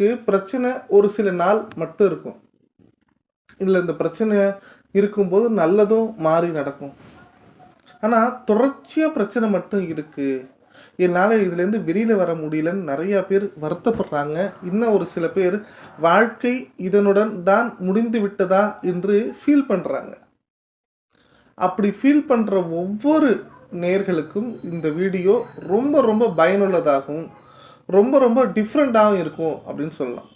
உங்களுக்கு பிரச்சனை ஒரு சில நாள் மட்டும் இருக்கும். இல்லை இந்த பிரச்சனை இருக்கும்போது நல்லதும் மாறி நடக்கும். ஆனால் தொடர்ச்சியாக பிரச்சனை மட்டும் இருக்குது, என்னால் இதுலேருந்து வெளியில் வர முடியலன்னு நிறையா பேர் வருத்தப்படுறாங்க. இன்னும் ஒரு சில பேர் வாழ்க்கை இதனுடன் தான் முடிந்து விட்டதா என்று ஃபீல் பண்ணுறாங்க. அப்படி ஃபீல் பண்ணுற ஒவ்வொரு நேர்களுக்கும் இந்த வீடியோ ரொம்ப ரொம்ப பயனுள்ளதாகவும் ரொம்ப ரொம்ப டிஃப்ரெண்ட்டாகவும் இருக்கும் அப்படின்னு சொல்லலாம்.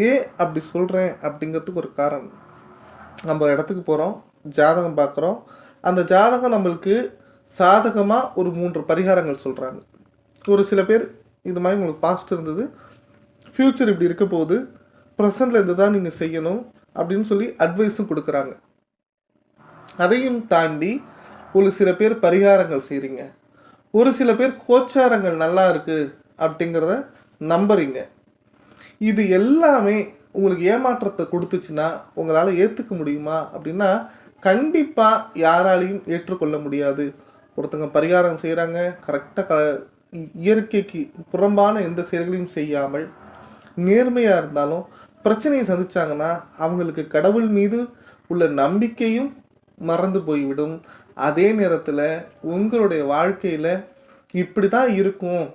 ஏன் அப்படி சொல்கிறேன் அப்படிங்கிறதுக்கு ஒரு காரணம். நம்ம ஒரு இடத்துக்கு போகிறோம், ஜாதகம் பார்க்குறோம். அந்த ஜாதகம் நம்மளுக்கு சாதகமாக ஒரு 3 பரிகாரங்கள் சொல்கிறாங்க. ஒரு சில பேர் இது மாதிரி உங்களுக்கு பாஸ்ட் இருந்தது, ஃப்யூச்சர் இப்படி இருக்க போகுது, ப்ரெசண்டில் இருந்து தான் நீங்கள் செய்யணும் அப்படின்னு சொல்லி அட்வைஸும் கொடுக்குறாங்க. அதையும் தாண்டி ஒரு சில பேர் பரிகாரங்கள் செய்கிறீங்க, ஒரு சில பேர் கோச்சாரங்கள் நல்லா இருக்குது அப்படிங்கிறத நம்புறீங்க. இது எல்லாமே உங்களுக்கு ஏமாற்றத்தை கொடுத்துச்சுன்னா உங்களால் ஏற்றுக்க முடியுமா அப்படின்னா கண்டிப்பாக யாராலையும் ஏற்றுக்கொள்ள முடியாது. ஒருத்தங்க பரிகாரம் செய்கிறாங்க, கரெக்டாக இயற்கைக்கு புறம்பான எந்த செயல்களையும் செய்யாமல் நேர்மையாக இருந்தாலும் பிரச்சனையை சந்திச்சாங்கன்னா அவங்களுக்கு கடவுள் மீது உள்ள நம்பிக்கையும் மறந்து போய்விடும். அதே நேரத்தில் உங்களுடைய வாழ்க்கையில் இப்படி தான் இருக்கும்,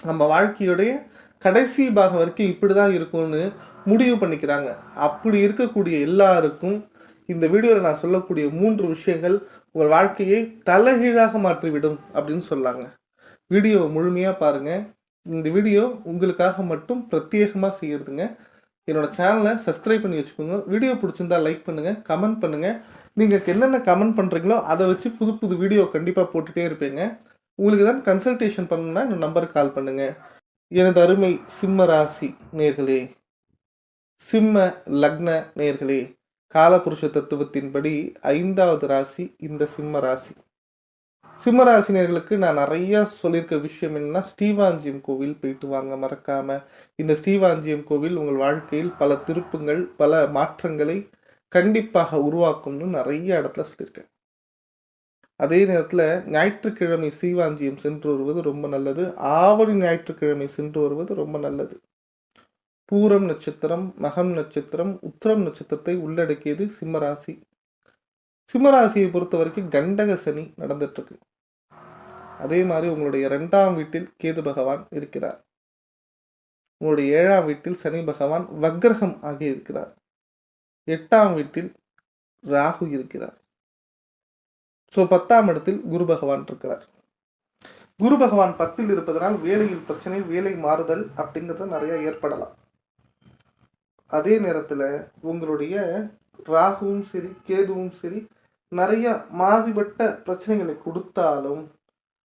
நம்ம வாழ்க்கையுடைய கடைசி பாகம் வரைக்கும் இப்படி தான் இருக்கும்னு முடிவு பண்ணிக்கிறாங்க. அப்படி இருக்கக்கூடிய எல்லாருக்கும் இந்த வீடியோவில் நான் சொல்லக்கூடிய 3 விஷயங்கள் உங்கள் வாழ்க்கையை தலைகீழாக மாற்றிவிடும் அப்படின்னு சொல்லாங்க. வீடியோவை முழுமையாக பாருங்கள். இந்த வீடியோ உங்களுக்காக மட்டும் பிரத்யேகமாக செய்யறதுங்க. என்னோடய சேனலை சப்ஸ்கிரைப் பண்ணி வச்சுக்கோங்க. வீடியோ பிடிச்சிருந்தா லைக் பண்ணுங்கள், கமெண்ட் பண்ணுங்கள். நீங்கள் என்னென்ன கமெண்ட் பண்ணுறீங்களோ அதை வச்சு புது புது வீடியோ கண்டிப்பாக போட்டுகிட்டே இருப்பேங்க. உங்களுக்கு தான் கன்சல்டேஷன் பண்ணணுன்னா இந்த நம்பருக்கு கால் பண்ணுங்கள். எனது அருமை சிம்ம ராசி நேர்களே, சிம்ம லக்ன நேர்களே, காலபுருஷ தத்துவத்தின்படி 5வது ராசி இந்த சிம்ம ராசி. சிம்ம ராசி நேர்களுக்கு நான் நிறையா சொல்லியிருக்க விஷயம் என்னன்னா, ஸ்ரீவாஞ்சியம் கோவில் போயிட்டு வாங்க மறக்காமல். இந்த ஸ்ரீவாஞ்சியம் கோவில் உங்கள் வாழ்க்கையில் பல திருப்பங்கள், பல மாற்றங்களை கண்டிப்பாக உருவாக்கும்னு நிறைய இடத்துல சொல்லியிருக்கேன். அதே நேரத்தில் ஞாயிற்றுக்கிழமை ஸ்ரீவாஞ்சியம் சென்று வருவது ரொம்ப நல்லது. ஆவணி ஞாயிற்றுக்கிழமை சென்று வருவது ரொம்ப நல்லது. பூரம் நட்சத்திரம், மகம் நட்சத்திரம், உத்திரம் நட்சத்திரத்தை உள்ளடக்கியது சிம்மராசி. சிம்மராசியை பொறுத்த வரைக்கும் கண்டக சனி நடந்துட்டுருக்கு. அதே மாதிரி உங்களுடைய 2ஆம் வீட்டில் கேது பகவான் இருக்கிறார். உங்களுடைய 7ஆம் வீட்டில் சனி பகவான் வக்ரகம் ஆகி இருக்கிறார். 8ஆம் வீட்டில் ராகு இருக்கிறார். ஸோ 10ஆம் இடத்தில் குரு பகவான் இருக்கிறார். குரு பகவான் 10ல் இருப்பதனால் வேலையில் பிரச்சனை, வேலை மாறுதல் அப்படிங்கிறது நிறைய ஏற்படலாம். அதே நேரத்தில் உங்களுடைய ராகுவும் சரி கேதுவும் சரி நிறைய மாறுபட்ட பிரச்சனைகளை கொடுத்தாலும்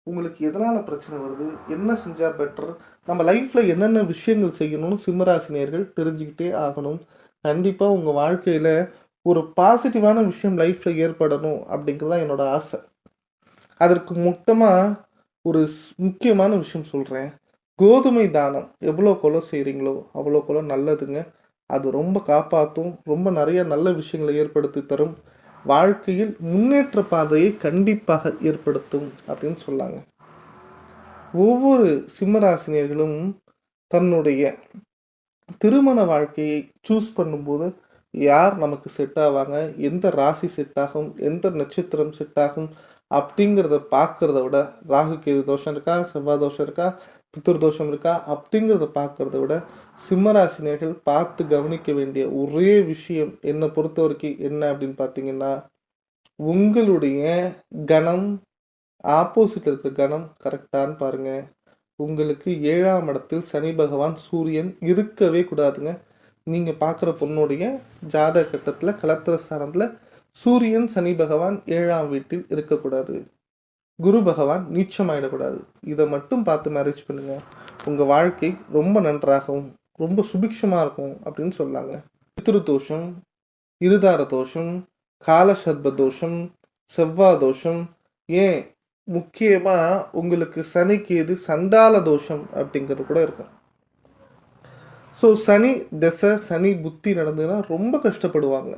உங்களுக்கு எதனால் பிரச்சனை வருது, என்ன செஞ்சால் பெட்டர், நம்ம லைஃப்பில் என்னென்ன விஷயங்கள் செய்யணும்னு சிம்மராசினியர்கள் தெரிஞ்சுக்கிட்டே ஆகணும். கண்டிப்பாக உங்கள் வாழ்க்கையில் ஒரு பாசிட்டிவான விஷயம் லைஃப்பில் ஏற்படணும் அப்படிங்கிறதான் என்னோடய ஆசை. அதற்கு மொத்தமாக ஒரு முக்கியமான விஷயம் சொல்கிறேன். கோதுமை தானம் எவ்வளோக்கெவ்வளோ செய்கிறீங்களோ அவ்வளோக்கெவ்வளோ நல்லதுங்க. அது ரொம்ப காப்பாற்றும், ரொம்ப நிறைய நல்ல விஷயங்களை ஏற்படுத்தி தரும், வாழ்க்கையில் முன்னேற்ற பாதையை கண்டிப்பாக ஏற்படுத்தும் அப்படின்னு சொல்லாங்க. ஒவ்வொரு சிம்மராசினியர்களும் தன்னுடைய திருமண வாழ்க்கையை சூஸ் பண்ணும்போது யார் நமக்கு செட் ஆவாங்க, எந்த ராசி செட் ஆகும், எந்த நட்சத்திரம் செட் ஆகும் அப்படிங்கிறத பார்க்கறத விட, ராகு கேது தோஷம் இருக்கா, செவ்வாய் தோஷம் இருக்கா, பித்ரு தோஷம் இருக்கா அப்படிங்கிறத பார்க்கறத விட சிம்மராசினியர்கள் பார்த்து கவனிக்க வேண்டிய ஒரே விஷயம் என்னை பொறுத்த வரைக்கும் என்ன அப்படின்னு பார்த்தீங்கன்னா, உங்களுடைய கணம் ஆப்போசிட் இருக்கிற கணம் கரெக்டான்னு பாருங்க. உங்களுக்கு 7ஆம் இடத்தில் சனி பகவான் சூரியன் இருக்கவே கூடாதுங்க. நீங்கள் பார்க்குற பொண்ணுடைய ஜாதக கட்டத்தில் கலத்திர ஸ்தானத்தில் சூரியன் சனி பகவான் 7ஆம் வீட்டில் இருக்கக்கூடாது. குரு பகவான் நீச்சமாயிடக்கூடாது. இதை மட்டும் பார்த்து மேரேஜ் பண்ணுங்கள். உங்கள் வாழ்க்கை ரொம்ப நன்றாகவும் ரொம்ப சுபிக்ஷமாக இருக்கும் அப்படின்னு சொல்லாங்க. பித்ரு தோஷம், இருதார தோஷம், காலசர்ப தோஷம், செவ்வாய் தோஷம், ஏன் முக்கியமாக உங்களுக்கு சனிக்கேது சண்டால தோஷம் அப்படிங்கிறது கூட இருக்கும். ஸோ சனி தசை, சனி புத்தி நடந்ததுன்னா ரொம்ப கஷ்டப்படுவாங்க.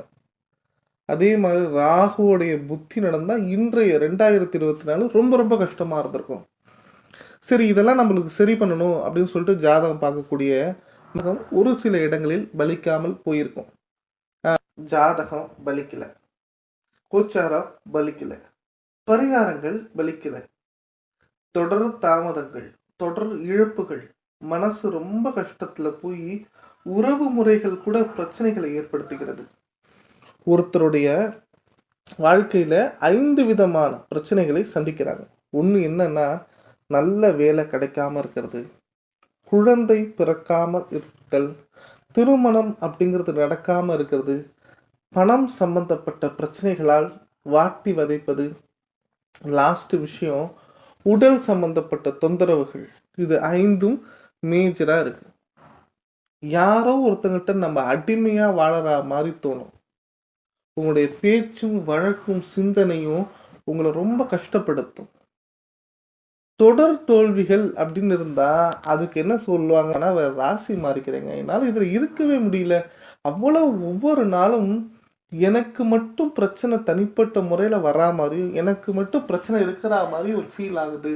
அதே மாதிரி ராகுவோடைய புத்தி நடந்தால் இன்றைய 2024 ரொம்ப ரொம்ப கஷ்டமாக இருந்திருக்கும். சரி இதெல்லாம் நம்மளுக்கு சரி பண்ணணும் அப்படின்னு சொல்லிட்டு ஜாதகம் பார்க்கக்கூடிய கிரகம் ஒரு சில இடங்களில் பலிக்காமல் போயிருக்கும். ஜாதகம் பலிக்கல, கோச்சாரம் பலிக்கல, பரிகாரங்கள் பலிக்கல, தொடர் தாமதங்கள், தொடர் இழப்புகள், மனசு ரொம்ப கஷ்டத்துல போய் உறவு முறைகள் கூட பிரச்சனைகளை ஏற்படுத்துகிறது. ஒருத்தருடைய வாழ்க்கையில 5 விதமான பிரச்சனைகளை சந்திக்கிறாங்க. ஒன்று என்னன்னா, நல்ல வேலை கிடைக்காம இருக்கிறது, குழந்தை பிறக்காம இருத்தல், திருமணம் அப்படிங்கிறது நடக்காம இருக்கிறது, பணம் சம்பந்தப்பட்ட பிரச்சனைகளால் வாட்டி வதைப்பது, லாஸ்ட் விஷயம் உடல் சம்பந்தப்பட்ட தொந்தரவுகள். இது 5ம் மேஜரா இருக்கு. யாரோ ஒருத்தங்கிட்ட நம்ம அடிமையா வாழற மாதிரி தோணும். உங்களுடைய பேச்சும் வழக்கும் சிந்தனையும் உங்களை ரொம்ப கஷ்டப்படுத்தும். தொடர் தோல்விகள் அப்படின்னு இருந்தா அதுக்கு என்ன சொல்லுவாங்கன்னா, வேற ராசி மாறிக்கிறேங்க, என்னால் இதுல இருக்கவே முடியல, அவ்வளவு ஒவ்வொரு நாளும் எனக்கு மட்டும் பிரச்சனை தனிப்பட்ட முறையில வரா மாதிரி, எனக்கு மட்டும் பிரச்சனை இருக்கிற மாதிரி ஒரு ஃபீல் ஆகுது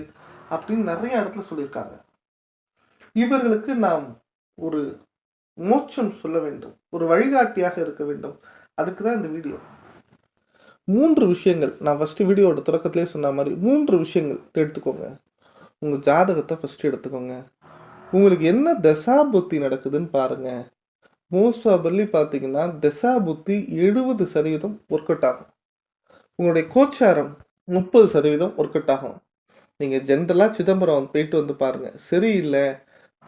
அப்படின்னு நிறைய இடத்துல சொல்லியிருக்காங்க. இவர்களுக்கு நாம் ஒரு மோட்சம் சொல்ல வேண்டும், ஒரு வழிகாட்டியாக இருக்க வேண்டும். அதுக்கு தான் இந்த வீடியோ. 3 விஷயங்கள் நான் ஃபர்ஸ்ட் வீடியோட தொடக்கத்திலே சொன்ன மாதிரி 3 விஷயங்கள் எடுத்துக்கோங்க. உங்க ஜாதகத்தை ஃபர்ஸ்ட் எடுத்துக்கோங்க. உங்களுக்கு என்ன தசா புத்தி நடக்குதுன்னு பாருங்க. மோஸ்ட் ப்ராபபிலி பார்த்தீங்கன்னா தசா புத்தி 70% ஒர்க் அவுட் ஆகும். உங்களுடைய கோச்சாரம் 30% ஒர்க் அவுட் ஆகும். நீங்க ஜென்ரலா சிதம்பரம் போயிட்டு வந்து பாருங்க, சரியில்லை,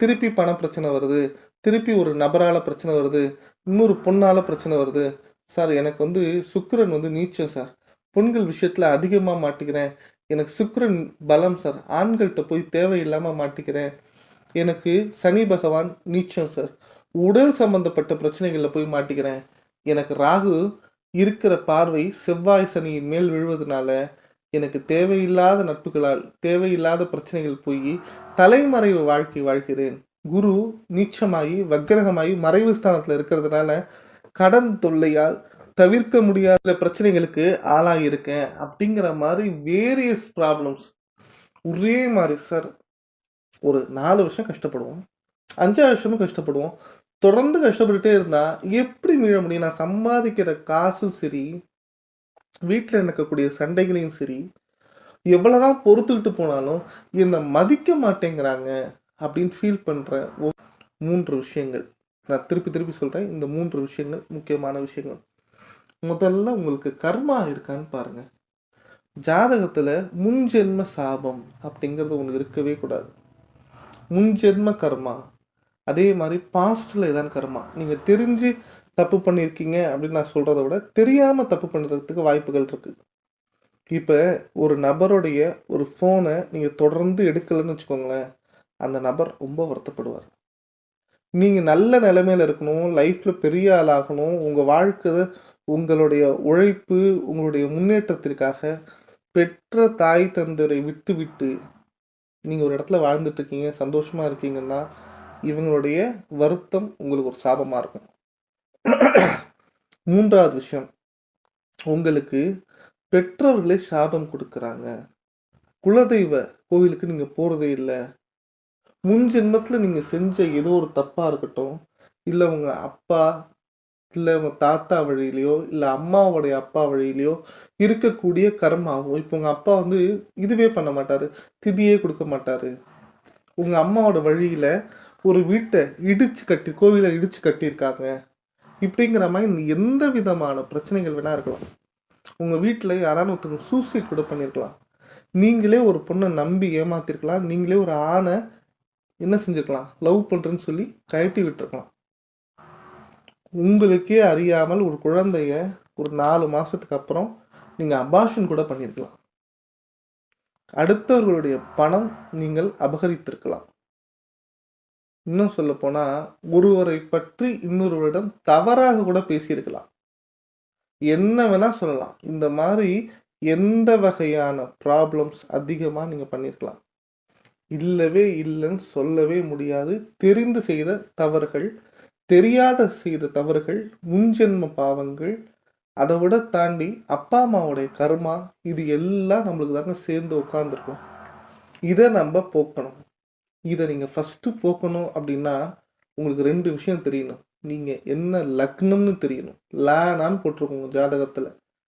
திருப்பி பண பிரச்சனை வருது, திருப்பி ஒரு நபரால பிரச்சனை வருது, இன்னொரு பொண்ணால பிரச்சனை வருது, சார் எனக்கு வந்து சுக்கிரன் வந்து நீச்சம் சார், பெண்கள் விஷயத்துல அதிகமா மாட்டிக்கிறேன், எனக்கு சுக்கிரன் பலம் சார், ஆண்கள்கிட்ட போய் தேவையில்லாம மாட்டிக்கிறேன், எனக்கு சனி பகவான் நீச்சம் சார், உடல் சம்பந்தப்பட்ட பிரச்சனைகள்ல போய் மாட்டிக்கிறேன், எனக்கு ராகு இருக்கிற பார்வை செவ்வாய் சனியின் மேல் விழுவதனால எனக்கு தேவையில்லாத நட்புகளால் தேவையில்லாத பிரச்சனைகள் போய் தலைமறைவு வாழ்க்கை வாழ்கிறேன், குரு நீச்சமாகி வக்கிரகமாகி மறைவு ஸ்தானத்துல இருக்கிறதுனால கடன் தொல்லையால் தவிர்க்க முடியாத பிரச்சனைகளுக்கு ஆளாகியிருக்கேன் அப்படிங்கிற மாதிரி வேரியஸ் ப்ராப்ளம்ஸ். ஒரே மாதிரி சார் ஒரு 4 வருஷம் கஷ்டப்படுவோம், 5 வருஷமும் கஷ்டப்படுவோம், தொடர்ந்து கஷ்டப்பட்டுட்டே இருந்தா எப்படி மீள முடியும்? நான் சம்பாதிக்கிற காசும் சரி, வீட்டில் நடக்கக்கூடிய சண்டைகளையும் சரி, எவ்வளவுதான் பொறுத்துக்கிட்டு போனாலும் என்னை மதிக்க மாட்டேங்கிறாங்க அப்படின்னு ஃபீல் பண்ற 3 விஷயங்கள் நான் திருப்பி திருப்பி சொல்றேன். இந்த 3 விஷயங்கள் முக்கியமான விஷயங்கள். முதல்ல உங்களுக்கு கர்மா இருக்கான்னு பாருங்க. ஜாதகத்துல முன்ஜென்ம சாபம் அப்படிங்கிறது ஒன்று இருக்கவே கூடாது. முன்ஜென்ம கர்மா, அதே மாதிரி பாஸ்ட்ல ஏதாவது கர்மா, நீங்க தெரிஞ்சு தப்பு பண்ணியிருக்கீங்க அப்படின்னு நான் சொல்றதை விட தெரியாம தப்பு பண்ணுறதுக்கு வாய்ப்புகள் இருக்கு. இப்ப ஒரு நபருடைய ஒரு போனை நீங்க தொடர்ந்து எடுக்கலன்னு வச்சுக்கோங்களேன், அந்த நபர் ரொம்ப வருத்தப்படுவார். நீங்க நல்ல நிலைமையில இருக்கணும், லைஃப்ல பெரிய ஆளாகணும், உங்க வாழ்க்கை உங்களுடைய உழைப்பு உங்களுடைய முன்னேற்றத்திற்காக பெற்ற தாய் தந்தரை விட்டு விட்டு நீங்க ஒரு இடத்துல வாழ்ந்துட்டு இருக்கீங்க, சந்தோஷமா இருக்கீங்கன்னா இவங்களுடைய வருத்தம் உங்களுக்கு ஒரு சாபமா இருக்கும். 3வது விஷயம், உங்களுக்கு பெற்றோர்களே சாபம் கொடுக்குறாங்க, குலதெய்வ கோவிலுக்கு நீங்க போறதே இல்லை, முன் ஜென்மத்துல நீங்க செஞ்ச ஏதோ ஒரு தப்பா இருக்கட்டும், இல்ல உங்க அப்பா இல்ல உங்க தாத்தா வழியிலையோ இல்ல அம்மாவுடைய அப்பா வழியிலையோ இருக்கக்கூடிய கர்மாவும். இப்போ உங்க அப்பா வந்து இதுவே பண்ண மாட்டாரு, திதியே கொடுக்க மாட்டாரு, உங்க அம்மாவோட வழியில ஒரு வீட்டை இடிச்சு கட்டி கோவிலை இடிச்சு கட்டியிருக்காங்க, இப்படிங்கிற மாதிரி எந்த விதமான பிரச்சனைகள் வேணா இருக்கலாம். உங்க வீட்டுல யாராலும் ஒருத்தவங்க சூசைட் கூட பண்ணிருக்கலாம், நீங்களே ஒரு பொண்ணை நம்பி ஏமாத்திருக்கலாம், நீங்களே ஒரு ஆணை என்ன செஞ்சிருக்கலாம், லவ் பண்றேன்னு சொல்லி கழட்டி விட்டுருக்கலாம், உங்களுக்கே அறியாமல் ஒரு குழந்தைய ஒரு 4 மாசத்துக்கு அப்புறம் நீங்க அபார்ஷன் கூட பண்ணிருக்கலாம், அடுத்தவர்களுடைய பணம் நீங்கள் அபகரித்திருக்கலாம், இன்னும் சொல்ல போனா ஒருவரை பற்றி இன்னொருவரிடம் தவறாக கூட பேசியிருக்கலாம், என்ன வேணா சொல்லலாம். இந்த மாதிரி எந்த வகையான ப்ராப்ளம்ஸ் அதிகமா நீங்க பண்ணிருக்கலாம். இல்லவே இல்லைன்னு சொல்லவே முடியாது. தெரிந்து செய்த தவறுகள், தெரியாத செய்த தவறுகள், முன்ஜென்ம பாவங்கள், அதை விட தாண்டி அப்பா அம்மாவுடைய கர்மா, இது எல்லாம் நம்மளுக்கு தாங்க சேர்ந்து உட்காந்துருக்கும். இதை நம்ம போக்கணும். இதை நீங்கள் ஃபஸ்ட்டு போக்கணும் அப்படின்னா உங்களுக்கு 2 விஷயம் தெரியணும். நீங்கள் என்ன லக்னம்னு தெரியணும். லானான்னு போட்டிருக்கோங்க ஜாதகத்தில்.